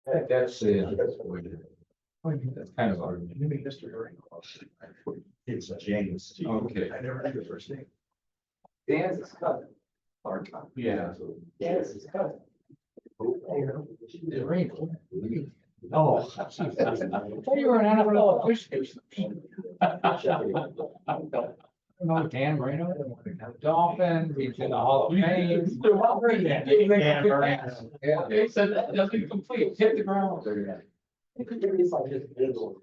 That's kind of our history. It's James. Okay. I never knew the first name. Dan's his cousin. Yeah. Dan's his cousin. Oh. I thought you were an NFL official. No, Dan Marino, Dolphins, he's in the Hall of Fame. Dan Marino. Yeah, they said that doesn't complete, hit the ground. It's like his middle.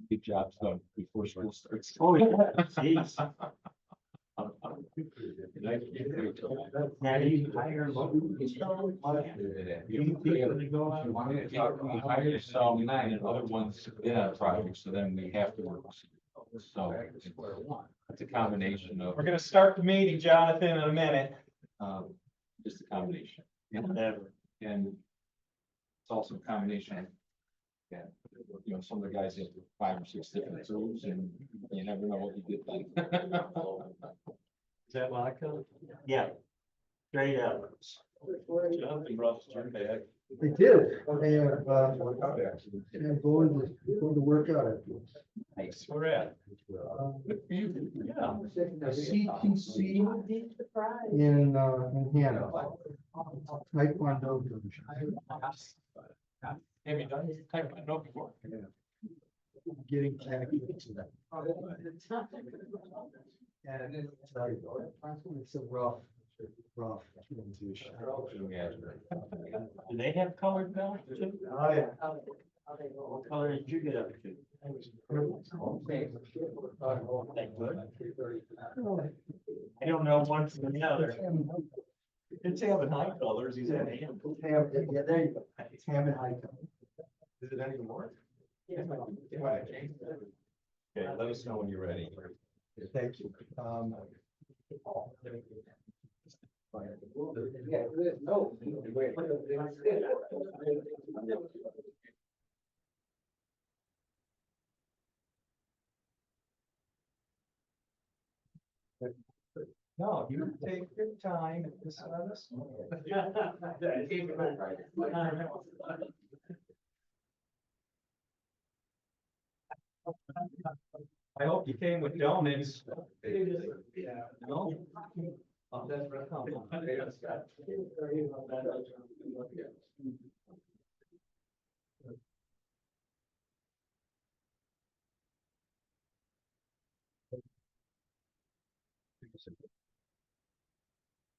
Good job done before school starts. Oh, yeah. Jeez. Now you hire local. Hire some nine and other ones in our project, so then we have to work. So it's a combination of, We're gonna start the meeting, Jonathan, in a minute. just a combination. Never. And it's also a combination. Yeah, you know, some of the guys have 5 or 6 different tools and you never know what you get then. Is that vodka? Yeah. Straight out. Jonathan brought his turn back. They did. They going to work out at. Nice, where at? Yeah. CTC in Hannah. Taekwondo. Have you done taekwondo before? Getting back into that. And it's a rough transition. Do they have colored belts too? Oh, yeah. What color did you get up to? That good? I don't know one from the other. It's having high colors, he's at hand. Yeah, there you go. It's ham and high. Is it any more? Yeah. Okay, let us know when you're ready. Thank you. No, you take your time and just let us know. I hope you came with donuts. No? Oh, that's right.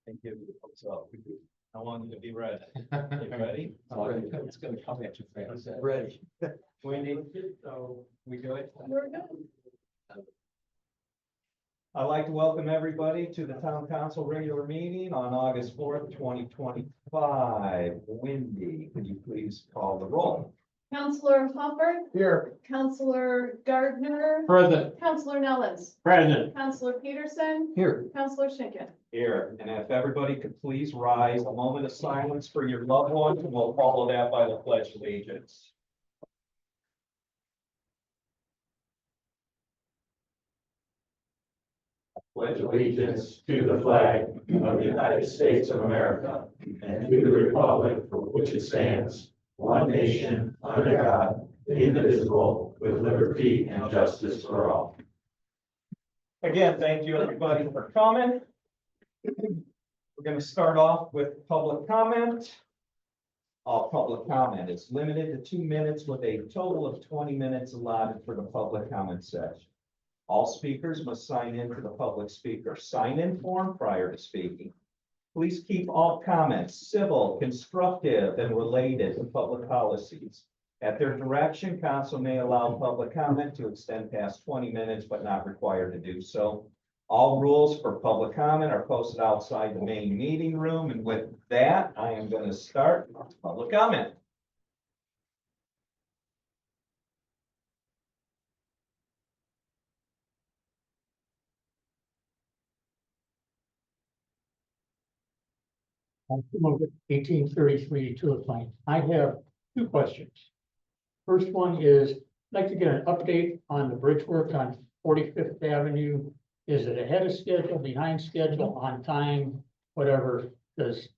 Thank you. So, I want you to be ready. You ready? It's gonna come at you fast. Ready. Wendy, so we do it. We're good. I'd like to welcome everybody to the town council regular meeting on August 4th, 2025. Wendy, could you please call the roll? Counselor Hopper, Here. Counselor Gardner, Present. Counselor Nellens, President. Counselor Peterson, Here. Counselor Schinkin. Here, and if everybody could please rise, a moment of silence for your loved ones, and we'll follow that by the pledge of allegiance. Pledge allegiance to the flag of the United States of America and to the republic for which it stands, one nation, under God, indivisible, with liberty and justice for all. Again, thank you everybody for coming. We're going to start off with public comment. All public comment is limited to 2 minutes with a total of 20 minutes allotted for the public comment session. All speakers must sign in to the public speaker sign-in form prior to speaking. Please keep all comments civil, constructive, and related to public policies. At their direction, council may allow public comment to extend past 20 minutes, but not required to do so. All rules for public comment are posted outside the main meeting room, and with that, I am going to start public comment. I'm 1833 to Plain. I have two questions. First one is, I'd like to get an update on the bridge work on 45th Avenue. Is it ahead of schedule, behind schedule, on time, whatever? Because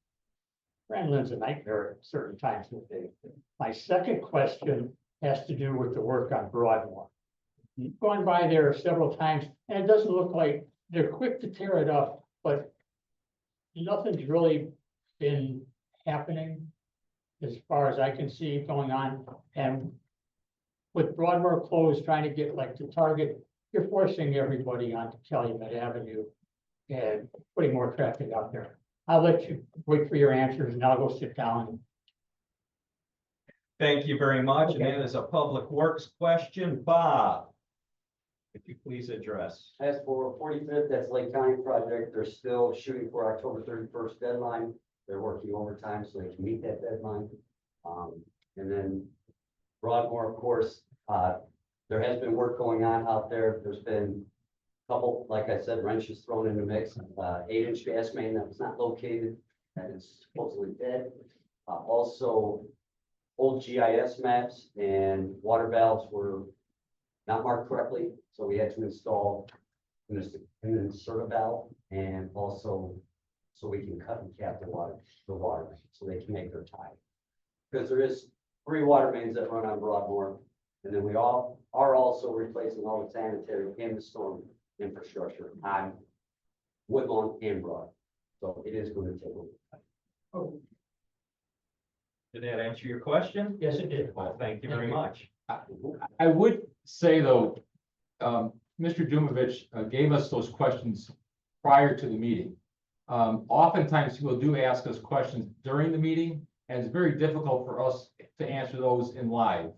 Brandlin's a nightmare at certain times of the day. My second question has to do with the work on Broadmoor. You've gone by there several times, and it doesn't look like they're quick to tear it up, but nothing's really been happening as far as I can see going on. And with Broadmoor closed, trying to get like to Target, you're forcing everybody onto Calumet Avenue and putting more traffic out there. I'll let you wait for your answers and I'll go sit down. Thank you very much. And that is a Public Works question. Bob, if you please address. As for 45th, that's Lake County project. They're still shooting for October 31st deadline. They're working overtime so they can meet that deadline. And then Broadmoor, of course, there has been work going on out there. There's been a couple, like I said, wrenches thrown in the mix. 8-inch gas main that was not located, that is supposedly dead. Also, old GIS maps and water valves were not marked correctly, so we had to install an insert valve, and also so we can cut and cap the water so they can make their time. Because there is 3 water mains that run on Broadmoor, and then we are also replacing all the sanitary and the storm infrastructure on Woodlawn and Broad. So it is going to take a little time. Did that answer your question? Yes, it did. Well, thank you very much. I would say though, Mr. Dumovich gave us those questions prior to the meeting. Oftentimes people do ask us questions during the meeting, and it's very difficult for us to answer those in live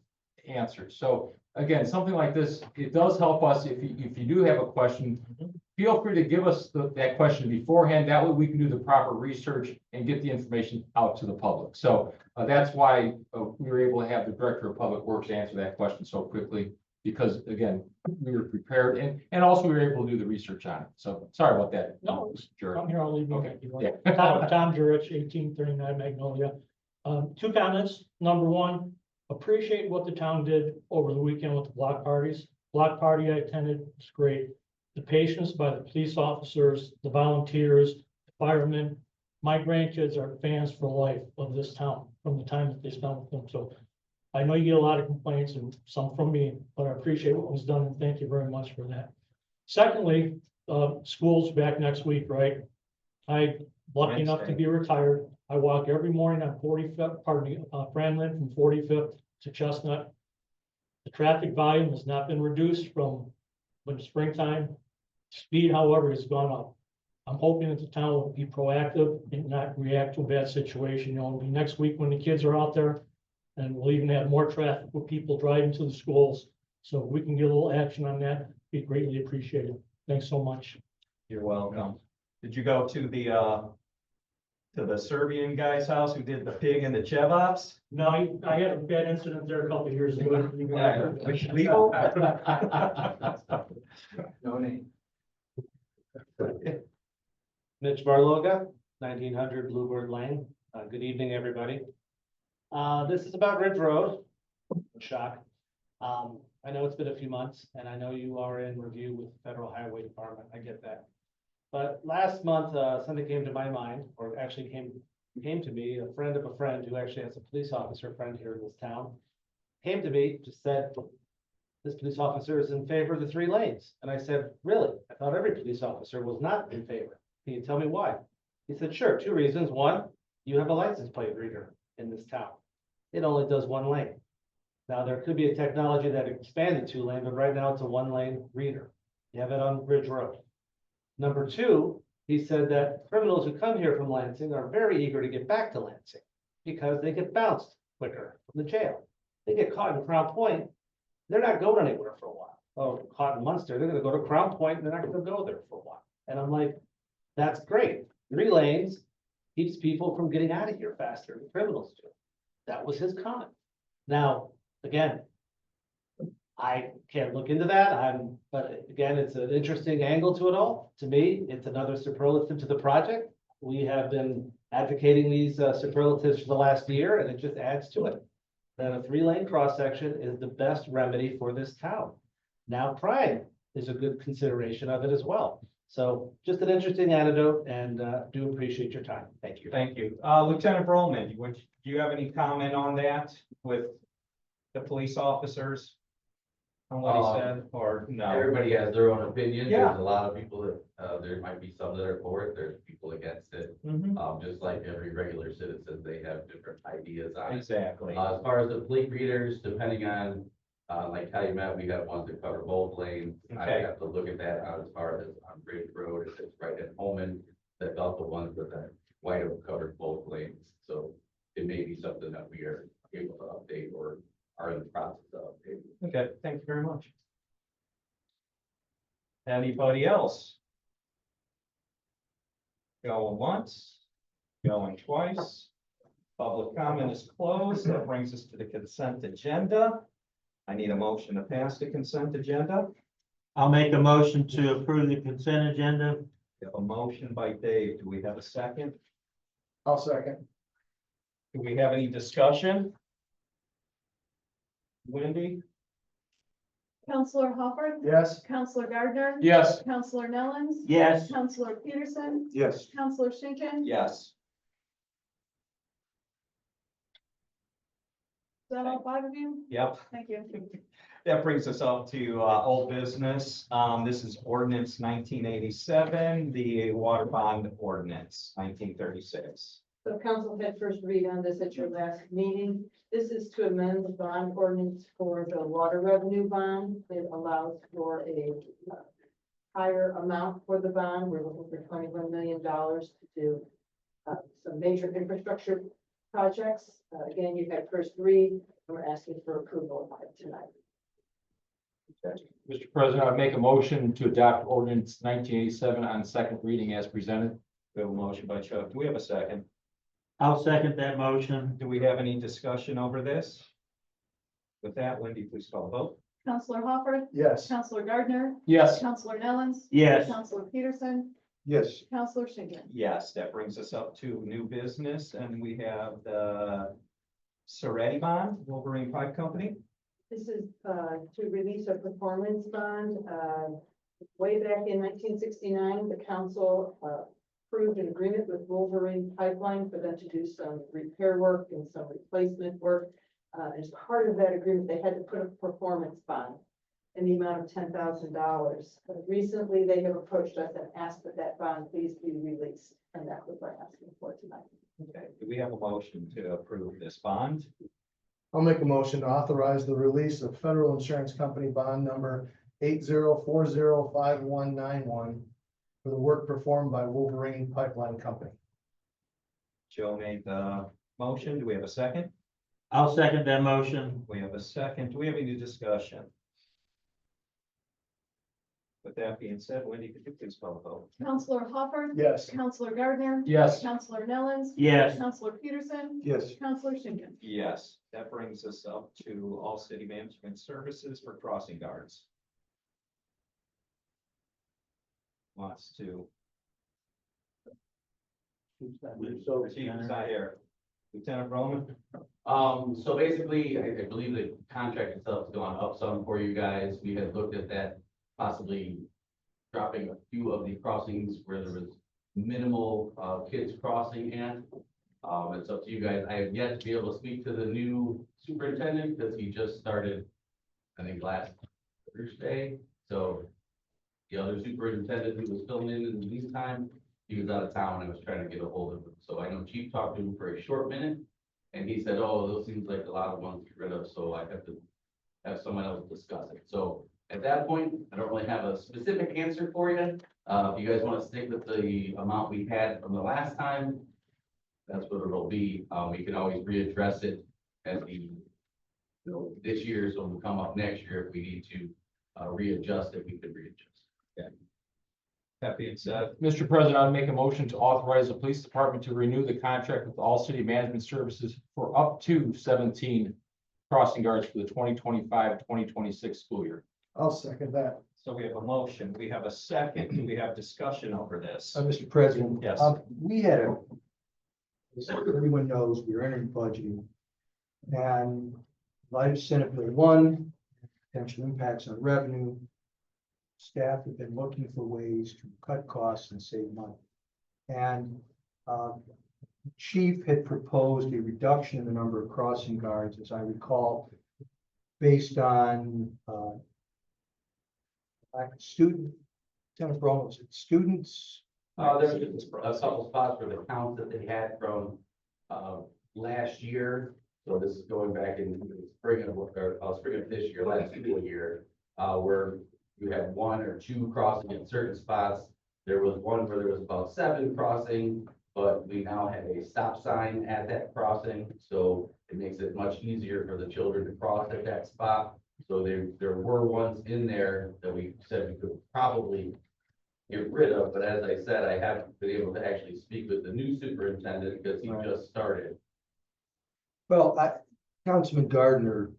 answers. So again, something like this, it does help us if you do have a question, feel free to give us that question beforehand. That way we can do the proper research and get the information out to the public. So that's why we were able to have the Director of Public Works answer that question so quickly, because again, we were prepared and also we were able to do the research on it. So sorry about that. No, Sure. Come here, I'll leave you. Okay. if you want. Yeah. Tom Jurich, 1839 Magnolia. 2 comments. Number 1, appreciate what the town did over the weekend with the block parties. Block party I attended was great. The patience by the police officers, the volunteers, the firemen. My grandkids are fans for life of this town from the time that they spent with them. So I know you get a lot of complaints and some from me, but I appreciate what was done and thank you very much for that. Secondly, school's back next week, right? I'm lucky enough to be retired. I walk every morning on 45th, Franklin from 45th to Chestnut. The traffic volume has not been reduced from when springtime. Speed, however, has gone up. I'm hoping that the town will be proactive and not react to a bad situation. You know, it'll be next week when the kids are out there. And we'll even have more traffic with people driving to the schools. So if we can get a little action on that, be greatly appreciated. Thanks so much. You're welcome. Did you go to the Serbian guy's house who did the pig and the kebabs? No, I had a bad incident there a couple of years ago. Legal? No name. Mitch Barloga, 1900 Bluebird Lane. Good evening, everybody. This is about Ridge Road. Shock. I know it's been a few months and I know you are in review with the Federal Highway Department. I get that. But last month, something came to my mind, or actually came to me, a friend of a friend who actually has a police officer friend here in this town, came to me, just said, this police officer is in favor of the 3 lanes. And I said, really? I thought every police officer was not in favor. Can you tell me why? He said, sure, 2 reasons. 1, you have a license plate reader in this town. It only does 1 lane. Now, there could be a technology that expanded 2 lane, but right now it's a 1-lane reader. You have it on Ridge Road. Number 2, he said that criminals who come here from Lansing are very eager to get back to Lansing because they get bounced quicker from the jail. They get caught in Crown Point, they're not going anywhere for a while. Oh, caught in Munster, they're gonna go to Crown Point and they're not gonna go there for a while. And I'm like, that's great. 3 lanes keeps people from getting out of here faster than criminals do. That was his comment. Now, again, I can't look into that. But again, it's an interesting angle to it all. To me, it's another superlative to the project. we have been advocating these superlatives for the last year, and it just adds to it. That a 3-lane cross-section is the best remedy for this town. Now, pride is a good consideration of it as well. So just an interesting anecdote, and do appreciate your time. Thank you. Thank you. Lieutenant Broman, do you have any comment on that with the police officers? On what he said, or no? Everybody has their own opinion. Yeah. There's a lot of people that, there might be some that are for it, there's people against it. Mhm. Just like every regular citizen, they have different ideas on it. Exactly. As far as the fleet readers, depending on, like how you met, we have ones that cover both lanes. I Okay. have to look at that as far as on Bridge Road, if it's right at Holman, that's also ones that are white oak covered both lanes. So it may be something that we are able to update or are in the process of updating. Okay, thank you very much. Anybody else? Going once, going twice. Public comment is closed. That brings us to the consent agenda. I need a motion to pass the consent agenda. I'll make a motion to approve the consent agenda. We have a motion by Dave. Do we have a second? I'll second. Do we have any discussion? Wendy? Counselor Hopper. Yes. Counselor Gardner. Yes. Counselor Nellens. Yes. Counselor Peterson. Yes. Counselor Schinkin. Yes. Is that all 5 of you? Yep. Thank you. That brings us up to old business. This is ordinance 1987, the water bond ordinance 1936. So council had first read on this at your last meeting. This is to amend the bond ordinance for the water revenue bond. It allows for a higher amount for the bond. We're looking for $21 million to do some major infrastructure projects. Again, you had first read, and we're asking for approval of it tonight. Mr. President, I make a motion to adopt ordinance 1987 on second reading as presented. We have a motion by Chuck. Do we have a second? I'll second that motion. Do we have any discussion over this? With that, Wendy, please call the vote. Counselor Hopper. Yes. Counselor Gardner. Yes. Counselor Nellens. Yes. Counselor Peterson. Yes. Counselor Schinkin. Yes, that brings us up to new business, and we have the Soretti bond, Wolverine Pipe Company. This is to release a performance bond. Way back in 1969, the council approved an agreement with Wolverine Pipeline for them to do some repair work and some replacement work. As part of that agreement, they had to put a performance bond in the amount of $10,000. Recently, they have approached us and asked that that bond please be released, and that's what we're asking for tonight. Okay, do we have a motion to approve this bond? I'll make a motion to authorize the release of Federal Insurance Company bond number 80405191 for the work performed by Wolverine Pipeline Company. Joe made the motion. Do we have a second? I'll second that motion. We have a second. Do we have any discussion? With that being said, Wendy, could you please call the vote? Counselor Hopper. Yes. Counselor Gardner. Yes. Counselor Nellens. Yes. Counselor Peterson. Yes. Counselor Schinkin. Yes, that brings us up to all city management services for crossing guards. Wants to. Who's not here? Lieutenant Roman? So basically, I believe the contract itself has gone up some for you guys. We had looked at that, possibly dropping a few of the crossings where there was minimal kids crossing at. It's up to you guys. I have yet to be able to speak to the new superintendent because he just started, I think, last Thursday. So the other superintendent who was filling in the meantime, he was out of town. I was trying to get a hold of him. So I know Chief talked to him for a short minute. And he said, oh, those seems like a lot of ones to get rid of, so I have to have someone else discuss it. So at that point, I don't really have a specific answer for you. If you guys want to stick with the amount we had from the last time, that's what it'll be. We can always readdress it at the, this year, so we'll come up next year. If we need to readjust it, we could readjust. That being said, Mr. President, I'd make a motion to authorize the police department to renew the contract with all city management services for up to 17 crossing guards for the 2025-2026 school year. I'll second that. So we have a motion, we have a second, do we have discussion over this? Mr. President. Yes. We had as everyone knows, we're entering budgeting. And light of Senate Bill 1, potential impacts on revenue. Staff have been looking for ways to cut costs and save money. And Chief had proposed a reduction in the number of crossing guards, as I recall, based on student, Lieutenant Brown, was it students? There's just a couple spots for the counts that they had from, last year. So this is going back in the spring of this year, last school year, where you had one or two crossing in certain spots. There was one where there was about 7 crossing, but we now have a stop sign at that crossing. So it makes it much easier for the children to cross at that spot. So there were ones in there that we said we could probably get rid of, but as I said, I haven't been able to actually speak with the new superintendent because he just started. Well, Councilman Gardner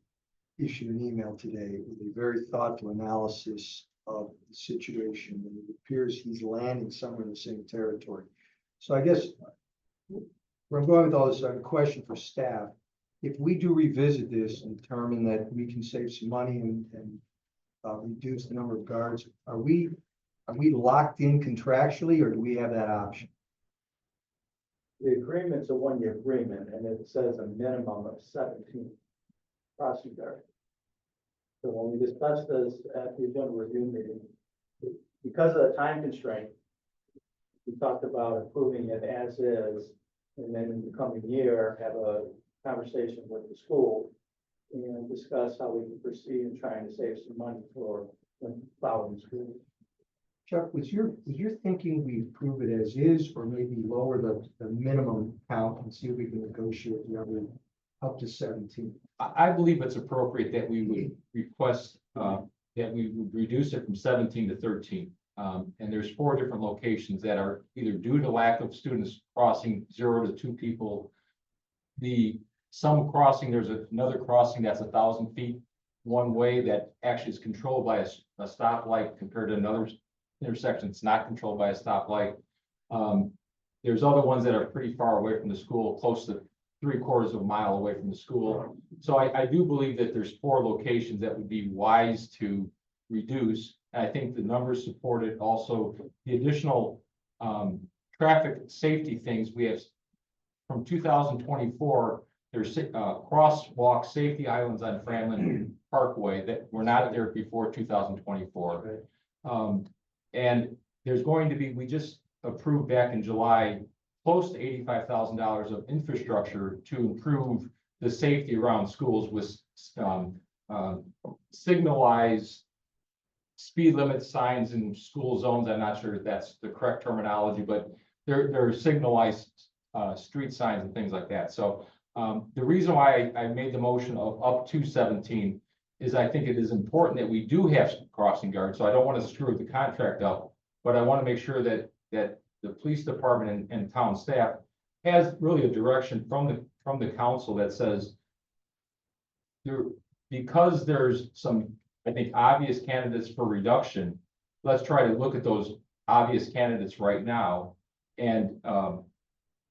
issued an email today with a very thoughtful analysis of the situation, and it appears he's landing somewhere in the same territory. So I guess where I'm going with all this, I have a question for staff. If we do revisit this and determine that we can save some money and reduce the number of guards, are we locked in contractually, or do we have that option? The agreement's a one-year agreement, and it says a minimum of 17 crossing guards. So when we discussed this at the agenda review meeting, because of the time constraint, we talked about approving it as is, and then in the coming year, have a conversation with the school and discuss how we can proceed in trying to save some money for the following school. Chuck, was your thinking we approve it as is, or maybe lower the minimum count and see if we can negotiate the other up to 17? I believe it's appropriate that we would request, that we would reduce it from 17 to 13. And there's 4 different locations that are either due to lack of students crossing 0 to 2 people. Some crossing, there's another crossing that's 1,000 feet one way that actually is controlled by a stoplight compared to another intersection that's not controlled by a stoplight. There's other ones that are pretty far away from the school, close to 3/4 of a mile away from the school. So I do believe that there's 4 locations that would be wise to reduce. And I think the numbers support it. Also, the additional traffic safety things we have from 2024, there's crosswalk safety islands on Franklin Parkway that were not there before 2024. And there's going to be, we just approved back in July, close to $85,000 of infrastructure to improve the safety around schools with signalized speed limit signs in school zones. I'm not sure if that's the correct terminology, but they're signalized street signs and things like that. So the reason why I made the motion of up to 17 is I think it is important that we do have crossing guards. So I don't want to screw the contract up, but I want to make sure that the police department and town staff has really a direction from the council that says because there's some, I think, obvious candidates for reduction, let's try to look at those obvious candidates right now and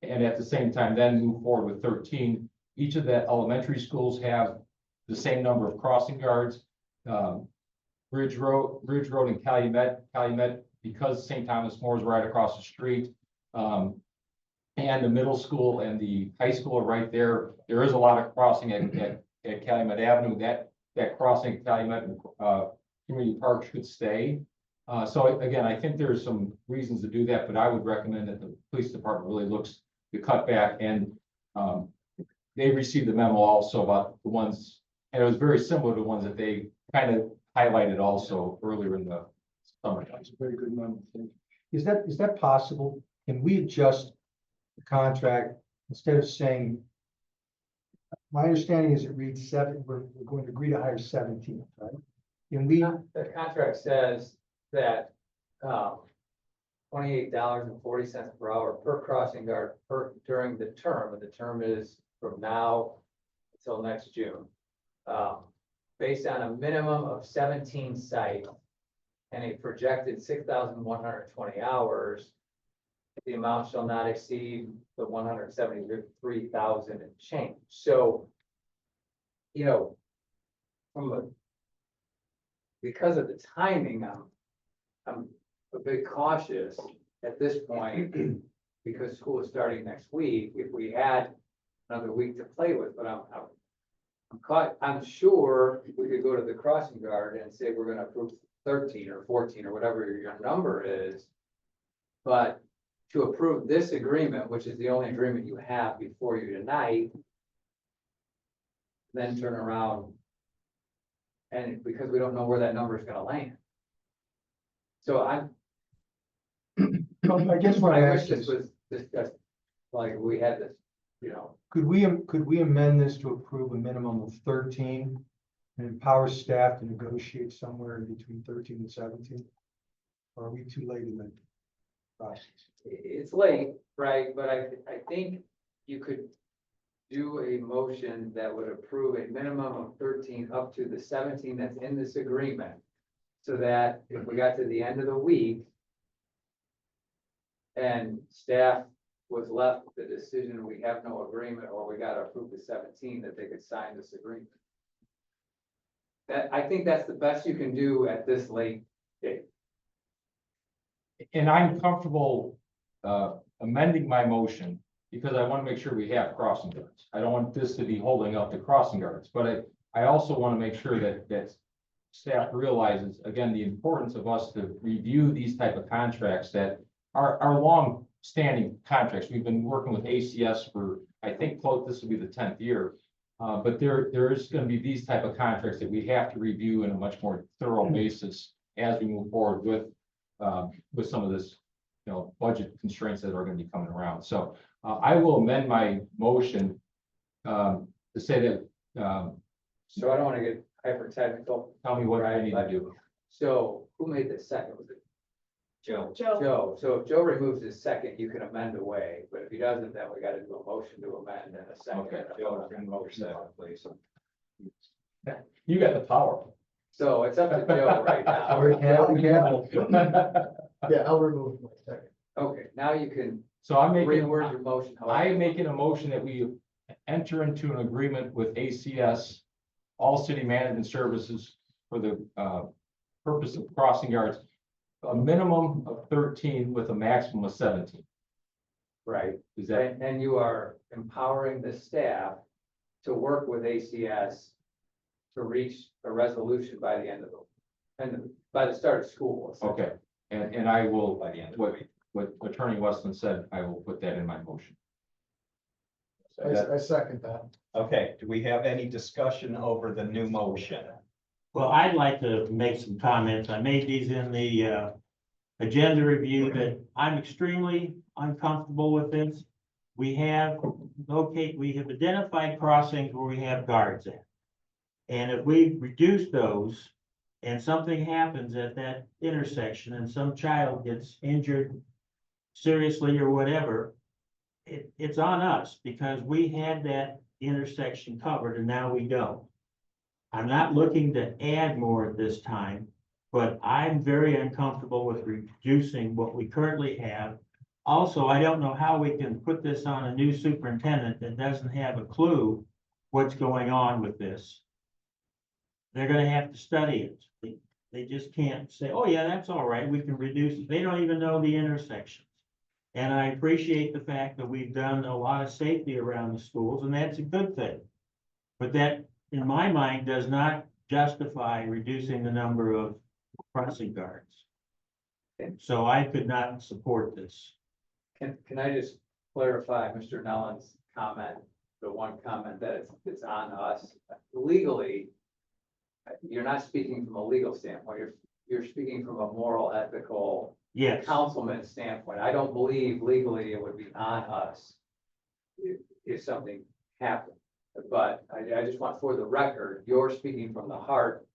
at the same time then move forward with 13. Each of the elementary schools have the same number of crossing guards. Ridge Road and Calumet, because St. Thomas More is right across the street. And the middle school and the high school are right there. There is a lot of crossing at Calumet Avenue. That crossing at Calumet Community Park should stay. So again, I think there's some reasons to do that, but I would recommend that the police department really looks to cut back. And they received the memo also about the ones, and it was very similar to the ones that they kind of highlighted also earlier in the summer. That's a very good number. Is that possible? Can we adjust the contract instead of saying, my understanding is it reads 7, we're going to agree to hire 17, right? Can we, The contract says that $28.40 per hour per crossing guard during the term, and the term is from now until next June. Based on a minimum of 17 sites and a projected 6,120 hours, the amount shall not exceed the 173,000 and change. So, you know, because of the timing, I'm a bit cautious at this point because school is starting next week. If we had another week to play with, but I'm sure we could go to the crossing guard and say we're gonna approve 13 or 14 or whatever your number is. But to approve this agreement, which is the only agreement you have before you tonight, then turn around and because we don't know where that number is gonna land. So I guess what I I wish asked this is, was discussed, like we had this, could we amend this to approve a minimum of 13? And empower staff to negotiate somewhere in between 13 and 17? Or are we too late in the process? it's late, right? But I think you could do a motion that would approve a minimum of 13 up to the 17 that's in this agreement. So that if we got to the end of the week and staff was left with the decision, we have no agreement, or we got to approve the 17, that they could sign this agreement. I think that's the best you can do at this late date. And I'm comfortable amending my motion because I want to make sure we have crossing guards. I don't want this to be holding up the crossing guards, but I also want to make sure that staff realizes, again, the importance of us to review these type of contracts that are long-standing contracts. We've been working with ACS for, I think, this will be the 10th year. But there is going to be these type of contracts that we have to review in a much more thorough basis as we move forward with some of this, budget constraints that are going to be coming around. So I will amend my motion to say that. So I don't want to get hyper technical. Tell me what I need to do. So who made the second? Was it Joe. Joe? So if Joe removes his second, you can amend away, but if he doesn't, then we got to do a motion to amend and a second. Okay. Joe, motion second, please. You got the power. So it's up to Joe right now. Yeah, I'll remove my second. Okay, now you can So I'm making. reword your motion. I am making a motion that we enter into an agreement with ACS, all city management services for the purpose of crossing guards, a minimum of 13 with a maximum of 17. Right, Is that, and you are empowering the staff to work with ACS to reach a resolution by the end of by the start of school. essentially. okay, and I will, By the end of the what, week. what Attorney Westland said, I will put that in my motion. I second that. Okay, do we have any discussion over the new motion? Well, I'd like to make some comments. I made these in the agenda review that I'm extremely uncomfortable with this. We have identified crossings where we have guards at. And if we reduce those and something happens at that intersection and some child gets injured seriously or whatever, it's on us because we had that intersection covered and now we don't. I'm not looking to add more at this time, but I'm very uncomfortable with reducing what we currently have. Also, I don't know how we can put this on a new superintendent that doesn't have a clue what's going on with this. They're gonna have to study it. They just can't say, oh yeah, that's all right, we can reduce it. They don't even know the intersections. And I appreciate the fact that we've done a lot of safety around the schools, and that's a good thing. But that, in my mind, does not justify reducing the number of crossing guards. So I could not support this. Can I just clarify Mr. Nellen's comment, the one comment that it's on us legally? You're not speaking from a legal standpoint, you're speaking from a moral, ethical, Yes, councilman standpoint. I don't believe legally it would be on us if something happened. But I just want, for the record, you're speaking from the heart,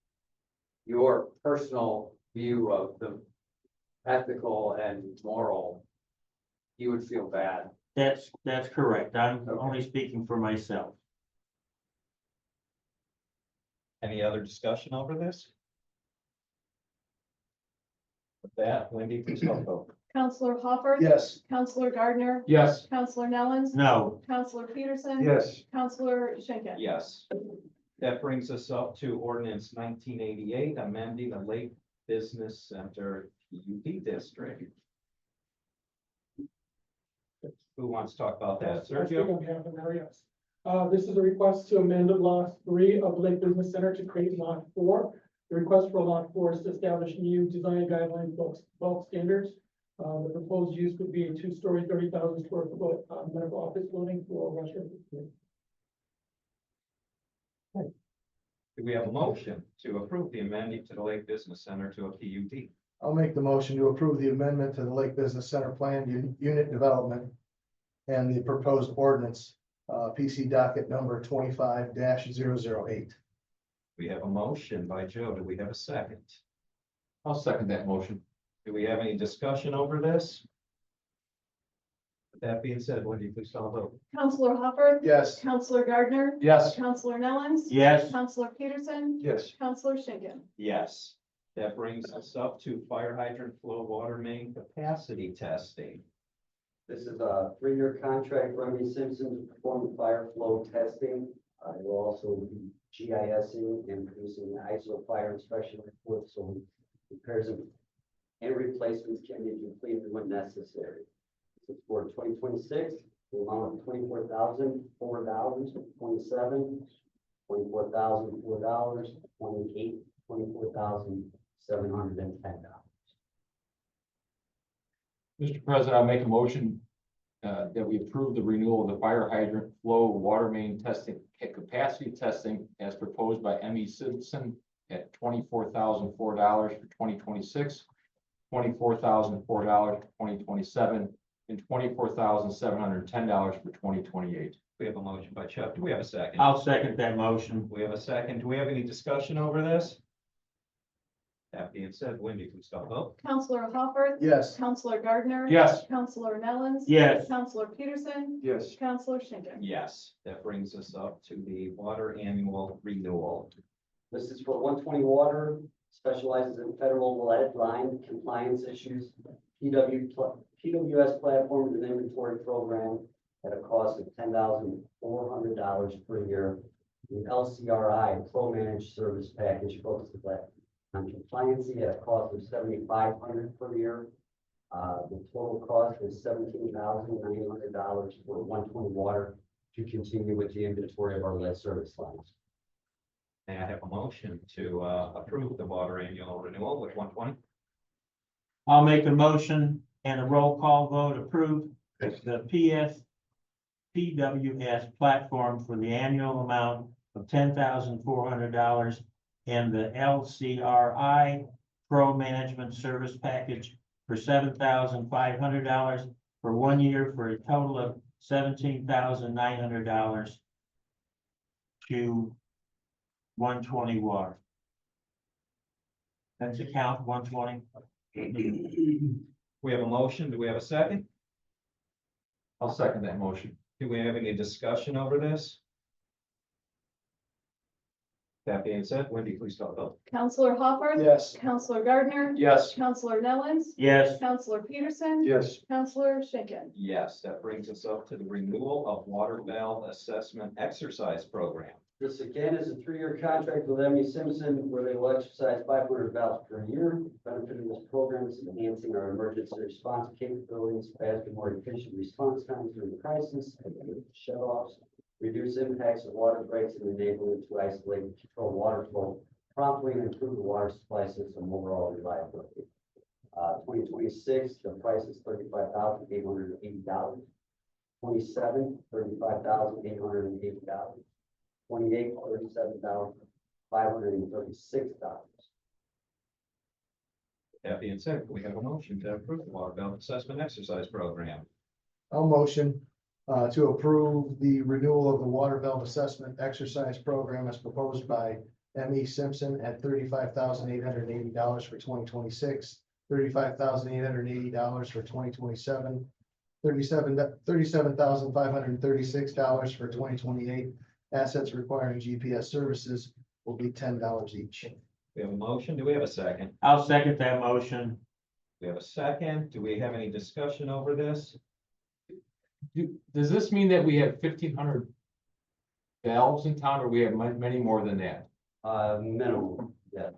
your personal view of the ethical and moral, you would feel bad. that's correct. I'm only speaking for myself. Any other discussion over this? With that, Wendy, please call the vote. Counselor Hopper. Yes. Counselor Gardner. Yes. Counselor Nellens. No. Counselor Peterson. Yes. Counselor Schinkin. Yes. That brings us up to ordinance 1988, amending the Lake Business Center PUD district. Who wants to talk about that? Sergio? On behalf of Mayor, yes. This is a request to amend lot 3 of the Lake Business Center to create lot 4. The request for lot 4 is to establish new design guidelines, bulk standards. The proposed use would be a 2-story, 30,000 square foot medical office building for Western. Do we have a motion to approve the amending to the Lake Business Center to a PUD? I'll make the motion to approve the amendment to the Lake Business Center Plan Unit Development and the proposed ordinance, PC docket number 25-008. We have a motion by Joe. Do we have a second? I'll second that motion. Do we have any discussion over this? With that being said, Wendy, please call the vote. Counselor Hopper. Yes. Counselor Gardner. Yes. Counselor Nellens. Yes. Counselor Peterson. Yes. Counselor Schinkin. Yes. That brings us up to fire hydrant flow water main capacity testing. This is a 3-year contract for M.E. Simpson to perform fire flow testing. It will also be GISing and producing the ISO fire inspection report, so repairs and replacements can be completed when necessary. This is for 2026, the amount of $24,004, 27, $24,004, 28, $24,710. Mr. President, I'll make a motion that we approve the renewal of the fire hydrant flow water main testing capacity testing as proposed by M.E. Simpson at $24,004 for 2026, $24,004 for 2027, and $24,710 for 2028. We have a motion by Chuck. Do we have a second? I'll second that motion. We have a second. Do we have any discussion over this? That being said, Wendy, please call the vote. Counselor Hopper. Yes. Counselor Gardner. Yes. Counselor Nellens. Yes. Counselor Peterson. Yes. Counselor Schinkin. Yes, that brings us up to the water annual renewal. This is for 120 Water, specializes in federal lead line compliance issues, PWS platform and inventory program at a cost of $10,400 per year. The LCRI Pro Managed Service Package focuses on compliancy at a cost of $7,500 per year. The total cost is $17,900 for 120 Water to continue with the inventory of our lead service lines. May I have a motion to approve the water annual renewal with 120? I'll make a motion and a roll call vote approve the PWS platform for the annual amount of $10,400 and the LCRI Pro Management Service Package for $7,500 for 1 year for a total of $17,900 to 120 Water. That's account 120. We have a motion. Do we have a second? I'll second that motion. Do we have any discussion over this? That being said, Wendy, please call the vote. Counselor Hopper. Yes. Counselor Gardner. Yes. Counselor Nellens. Yes. Counselor Peterson. Yes. Counselor Schinkin. Yes, that brings us up to the renewal of water valve assessment exercise program. This again is a 3-year contract with M.E. Simpson where they will exercise 500 valves per year. Benefit of this program is enhancing our emergency response capabilities, faster, more efficient response times during crisis, shut-offs, reduce impacts of water breaks, and enable it to isolate and control water flow promptly and improve the water supply system overall reliability. 2026, the price is $35,880. 27, $35,880. 28, $37,536. That being said, we have a motion to approve the water valve assessment exercise program. I'll motion to approve the renewal of the water valve assessment exercise program as proposed by M.E. Simpson at $35,880 for 2026, $35,880 for 2027, $37,536 for 2028. Assets requiring GPS services will be $10 each. We have a motion. Do we have a second? I'll second that motion. We have a second. Do we have any discussion over this? Does this mean that we have 1,500 valves in town, or we have many more than that? Minimum, yeah.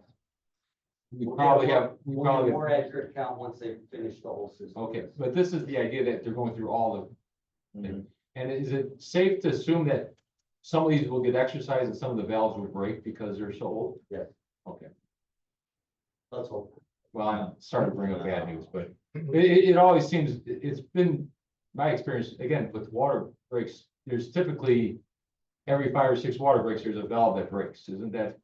We probably have, We'll have more accurate count once they finish the whole system. okay, but this is the idea that they're going through all of. Mhm. And is it safe to assume that some of these will get exercised and some of the valves will break because they're so old? Yeah. Okay, Let's hope. well, I'm sorry to bring up bad news, but it always seems, it's been my experience, again, with water breaks, there's typically every 5 or 6 water breaks, there's a valve that breaks. Isn't that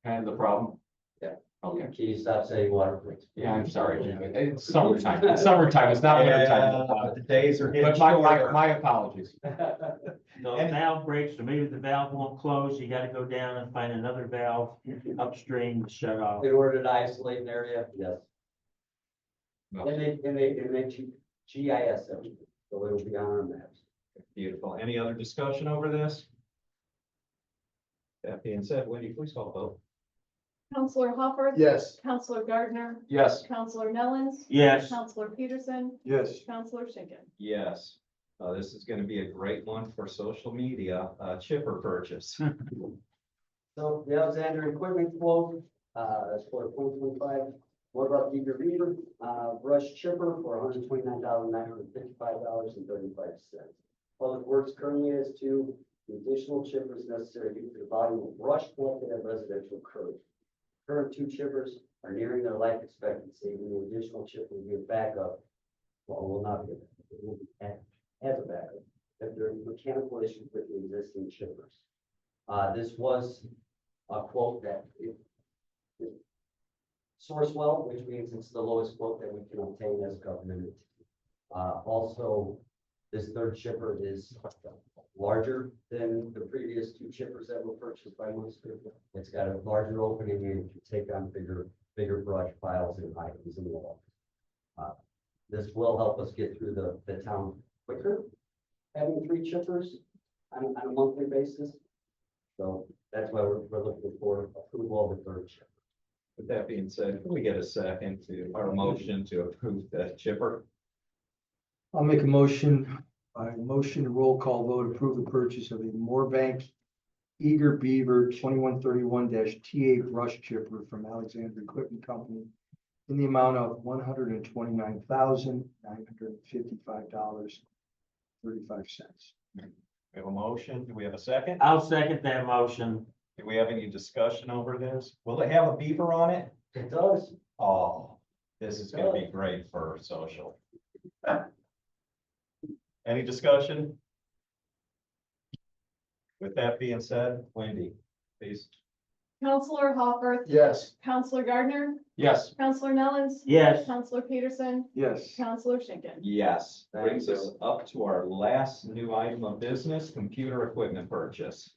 kind of the problem? Yeah. Okay, Can you stop saying water breaks? yeah, I'm sorry. It's summertime. It's summertime. It's not winter Yeah, time. the days are getting But my shorter. apologies. So And- valve breaks, or maybe the valve won't close, you gotta go down and find another valve upstream to shut off. In order to isolate an area, yes. No. And they GIS everything, so it'll be on our maps. Beautiful. Any other discussion over this? That being said, Wendy, please call the vote. Counselor Hopper. Yes. Counselor Gardner. Yes, Counselor Nellens. Yes, Counselor Peterson. Yes. Counselor Schinkin. Yes. This is gonna be a great one for social media, chipper purchase. So the Alexander equipment quote, that's for 2025. What about Beaver Beaver, brush chipper for $129,955.35. Public Works currently has 2 additional chippers necessary due to the volume of brush collected at residential curbs. Current 2 chippers are nearing their life expectancy, and the additional chipper will be a backup. Well, will not be, it will be as a backup, if there are mechanical issues with the existing chippers. This was a quote that source well, which means it's the lowest quote that we can obtain as a government entity. Also, this 3rd chipper is larger than the previous 2 chippers that were purchased by Munster. It's got a larger opening and it can take on bigger brush piles and items in the wall. This will help us get through the town quicker, having 3 chippers on a monthly basis. So that's why we're looking for approval of the 3rd chipper. With that being said, can we get a second to our motion to approve the chipper? I'll make a motion, roll call vote, approve the purchase of a Moorbank Eager Beaver 2131-TA brush chipper from Alexander Equipment Company in the amount of $129,955.35. We have a motion. Do we have a second? I'll second that motion. Do we have any discussion over this? Will it have a beaver on it? It does. Oh, this is gonna be great for social. Any discussion? With that being said, Wendy, please. Counselor Hopper. Yes. Counselor Gardner. yes. Counselor Nellens. Yes, Counselor Peterson. Yes. Counselor Schinkin. Yes, Thank brings you. us up to our last new item of business, computer equipment purchase.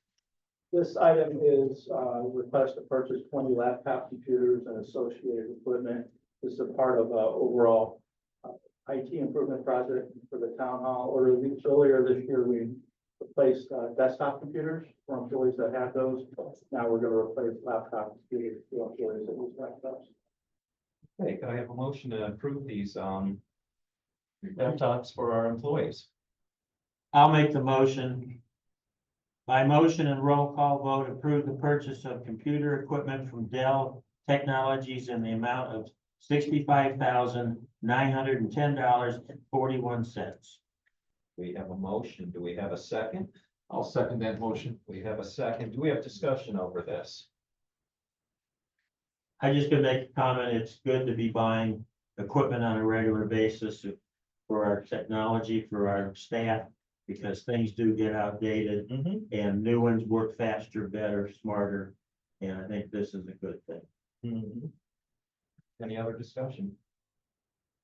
This item is, request to purchase 20 laptop computers and associated equipment. This is a part of, overall, IT improvement project for the town hall. Earlier this year, we replaced, desktop computers for employees that have those. Now we're gonna replace laptop computers for employees that use laptops. Okay, could I have a motion to approve these, laptops for our employees? I'll make the motion. By motion and roll call vote, approve the purchase of computer equipment from Dell Technologies in the amount of $65,910.41. We have a motion. Do we have a second? I'll second that motion. We have a second. Do we have discussion over this? I just gonna make a comment, it's good to be buying equipment on a regular basis for our technology, for our staff, because things do get outdated and new ones work faster, better, smarter. And I think this is a good thing. Any other discussion?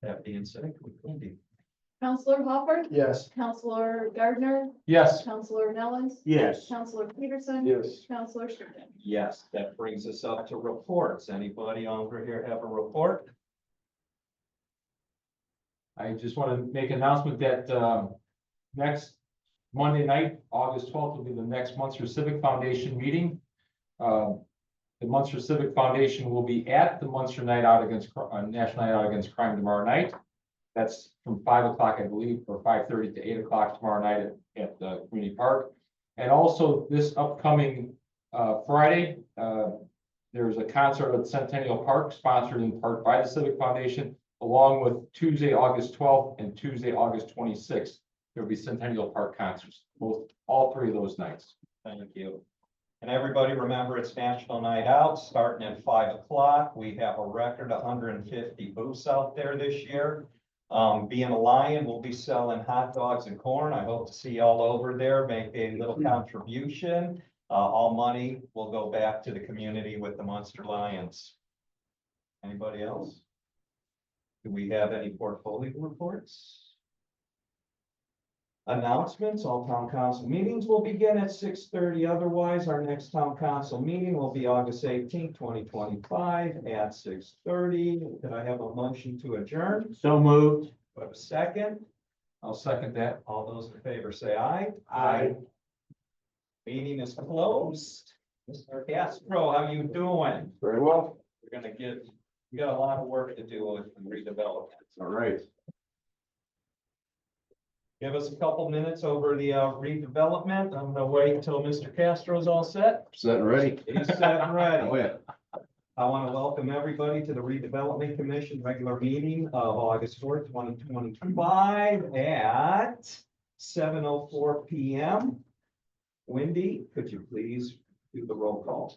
That being said, Wendy. Counselor Hopper. Yes. Counselor Gardner. Yes, Counselor Nellens. Yes, Counselor Peterson. Yes. Counselor Schinkin. Yes, that brings us up to reports. Anybody over here have a report? I just want to make an announcement that next Monday night, August 12th, will be the next Munster Civic Foundation meeting. The Munster Civic Foundation will be at the Munster Night Out Against, National Night Out Against Crime tomorrow night. That's from 5 o'clock, I believe, or 5:30 to 8 o'clock tomorrow night at the community park. And also this upcoming Friday, there's a concert at Centennial Park, sponsored in part by the Civic Foundation, along with Tuesday, August 12th and Tuesday, August 26th. There'll be Centennial Park concerts, all three of those nights. Thank you. And everybody remember, it's National Night Out, starting at 5 o'clock. We have a record 150 booths out there this year. Being a Lion, we'll be selling hot dogs and corn. I hope to see y'all over there, make a little contribution. All money will go back to the community with the Munster Lions. Anybody else? Do we have any portfolio reports? Announcements, all town council meetings will begin at 6:30. Otherwise, our next town council meeting will be August 18th, 2025 at 6:30. Could I have a motion to adjourn? So moved. Do I have a second? I'll second that. All those in favor say aye. Aye. Meeting is closed. Mr. Castro, how you doing? Very well. We're gonna we got a lot of work to do with redevelopment. All right. Give us a couple minutes over the redevelopment. I'm gonna wait until Mr. Castro's all set. Set and ready. He's set and ready. Oh, yeah. I want to welcome everybody to the Redevelopment Commission regular meeting of August 4th, 2025 at 7:04 PM. Wendy, could you please do the roll call?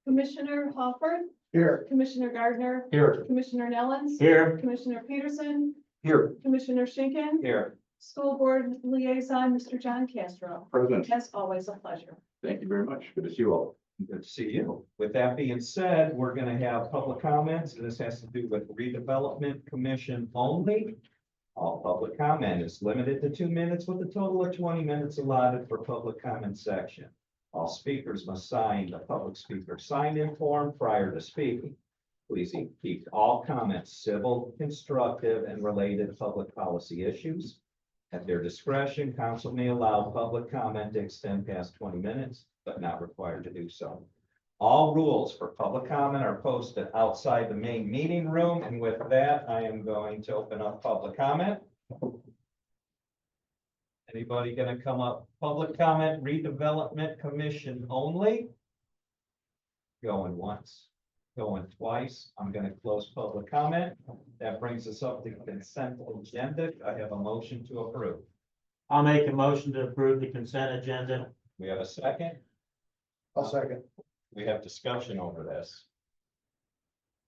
Commissioner Hopper, Here. Commissioner Gardner, Here. Commissioner Nellens. Here. Commissioner Peterson, Here. Commissioner Schinkin. Here. School Board Liaison, Mr. John Castro. Present. As always, a pleasure. Thank you very much. Good to see you all. Good to see you. With that being said, we're gonna have public comments, and this has to do with Redevelopment Commission only. All public comment is limited to 2 minutes with a total of 20 minutes allotted for public comment section. All speakers must sign the public speaker sign-in form prior to speaking. Please keep all comments civil, constructive, and related to public policy issues. At their discretion, council may allow public comment to extend past 20 minutes, but not required to do so. All rules for public comment are posted outside the main meeting room, and with that, I am going to open up public comment. Anybody gonna come up? Public comment, Redevelopment Commission only? Going once, going twice. I'm gonna close public comment. That brings us up to consent agenda. I have a motion to approve. I'll make a motion to approve the consent agenda. We have a second. I'll second. We have discussion over this.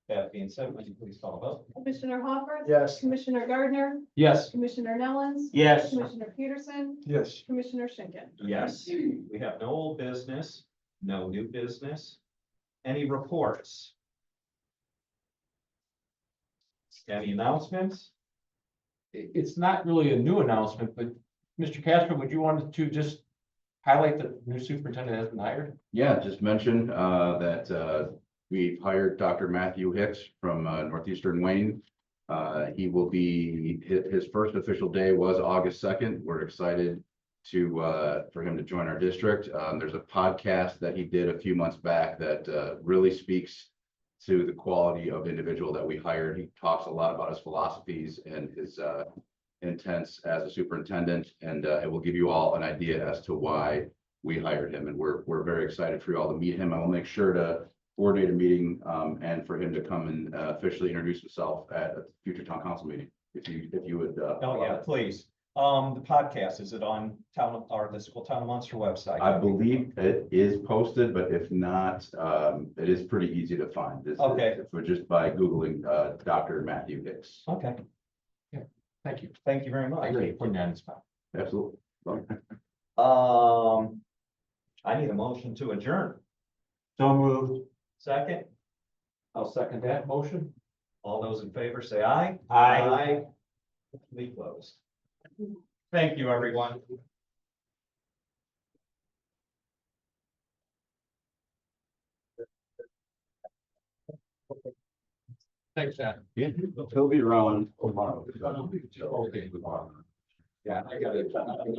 That being said, would you please call the vote? Commissioner Hopper. Yes. Commissioner Gardner, Yes. Commissioner Nellens. Yes. Commissioner Peterson, Yes. Commissioner Schinkin. Yes, we have no old business, no new business. Any reports? Any announcements? It's not really a new announcement, but Mr. Castro, would you want to just highlight the new superintendent has been hired? Yeah, just mention that we've hired Dr. Matthew Hicks from Northeastern Wayne. He will be, his first official day was August 2nd. We're excited for him to join our district. There's a podcast that he did a few months back that really speaks to the quality of individual that we hired. He talks a lot about his philosophies and his intents as a superintendent, and it will give you all an idea as to why we hired him. And we're very excited for you all to meet him. I will make sure to coordinate a meeting and for him to come and officially introduce himself at a future town council meeting, if you would. Oh, yeah, please. The podcast, is it on town or the school town of Munster website? I believe it is posted, but if not, it is pretty easy to find. Okay. If we're just by Googling Dr. Matthew Hicks. Okay, Thank you. thank you very much. I agree. Putting that in the spot. Absolutely. I need a motion to adjourn. So moved. Second, I'll second that motion. all those in favor say aye. Aye. We closed. Thank you, everyone. Thanks, Chad. Yeah, he'll be around tomorrow. Okay. Yeah, I got it.